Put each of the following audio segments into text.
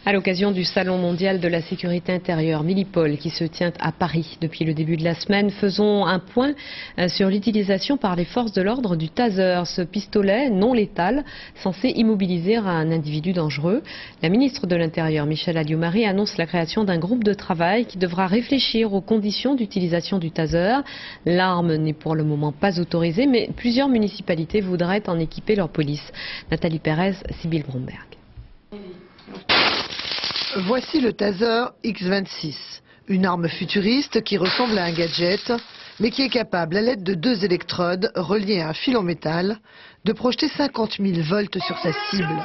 À l'occasion du Salon mondial de la sécurité intérieure Milipol qui se tient à Paris depuis le début de la semaine, faisons un point sur l'utilisation par les forces de l'ordre du taser, ce pistolet non létal censé immobiliser un individu dangereux. La ministre de l'Intérieur, Michèle Alliot-Marie, annonce la création d'un groupe de travail qui devra réfléchir aux conditions d'utilisation du taser. L'arme n'est pour le moment pas autorisée, mais plusieurs municipalités voudraient en équiper leur police. Nathalie Pérez, Sybille Bromberg. Voici le taser X26, une arme futuriste qui ressemble à un gadget, mais qui est capable, à l'aide de 2 électrodes reliées à un fil en métal, de projeter 50 000 volts sur sa cible.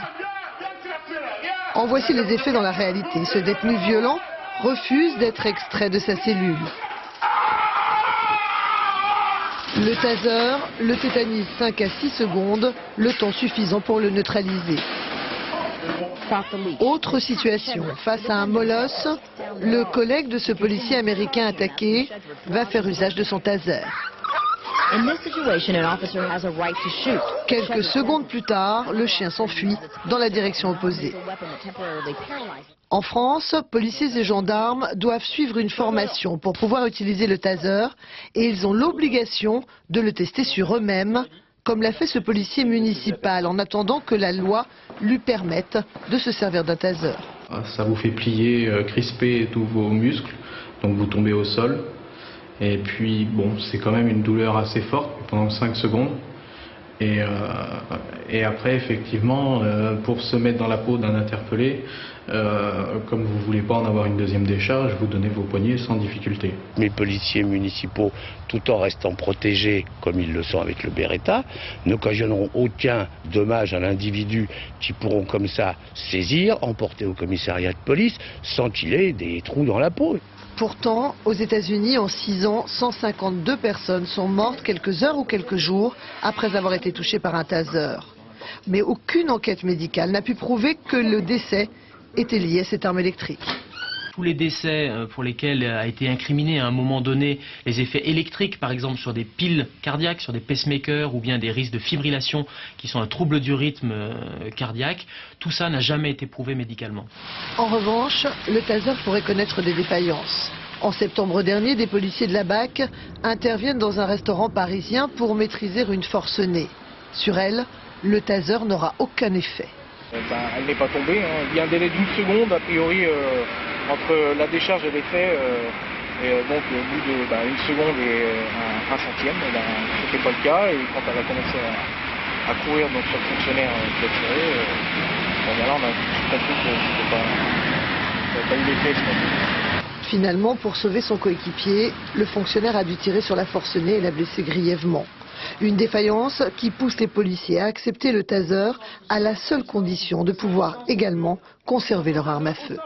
En voici les effets dans la réalité. Ce détenu violent refuse d'être extrait de sa cellule. Le taser le tétanise 5 à 6 secondes, le temps suffisant pour le neutraliser. Autre situation, face à un molosse, le collègue de ce policier américain attaqué va faire usage de son taser. Quelques secondes plus tard, le chien s'enfuit dans la direction opposée. En France, policiers et gendarmes doivent suivre une formation pour pouvoir utiliser le taser et ils ont l'obligation de le tester sur eux-mêmes, comme l'a fait ce policier municipal, en attendant que la loi lui permette de se servir d'un taser. Ça vous fait plier, crisper tous vos muscles, donc vous tombez au sol. Et puis, bon, c'est quand même une douleur assez forte pendant 5 secondes. Et après, effectivement, pour se mettre dans la peau d'un interpellé, comme vous ne voulez pas en avoir une deuxième décharge, vous donnez vos poignets sans difficulté. Les policiers municipaux, tout en restant protégés comme ils le sont avec le Beretta, n'occasionneront aucun dommage à l'individu qui pourront comme ça saisir, emporter au commissariat de police sans qu'il ait des trous dans la peau. Pourtant, aux États-Unis, en 6 ans, 152 personnes sont mortes quelques heures ou quelques jours après avoir été touchées par un taser. Mais aucune enquête médicale n'a pu prouver que le décès était lié à cette arme électrique. Tous les décès pour lesquels a été incriminé à un moment donné les effets électriques, par exemple sur des piles cardiaques, sur des pacemakers ou bien des risques de fibrillation qui sont un trouble du rythme cardiaque, tout ça n'a jamais été prouvé médicalement. En revanche, le taser pourrait connaître des défaillances. En septembre dernier, des policiers de la BAC interviennent dans un restaurant parisien pour maîtriser une forcenée. Sur elle, le taser n'aura aucun effet. Elle n'est pas tombée, hein. Il y a un délai d'1 seconde a priori entre la décharge et l'effet, donc au bout de 1 seconde et un centième, ce n'était pas le cas, et quand elle a commencé à courir donc, sur le fonctionnaire qui a tiré, là on a compris que c'était pas eu l'effet. Finalement, pour sauver son coéquipier, le fonctionnaire a dû tirer sur la forcenée et la blesser grièvement. Une défaillance qui pousse les policiers à accepter le taser à la seule condition de pouvoir également conserver leur arme à feu.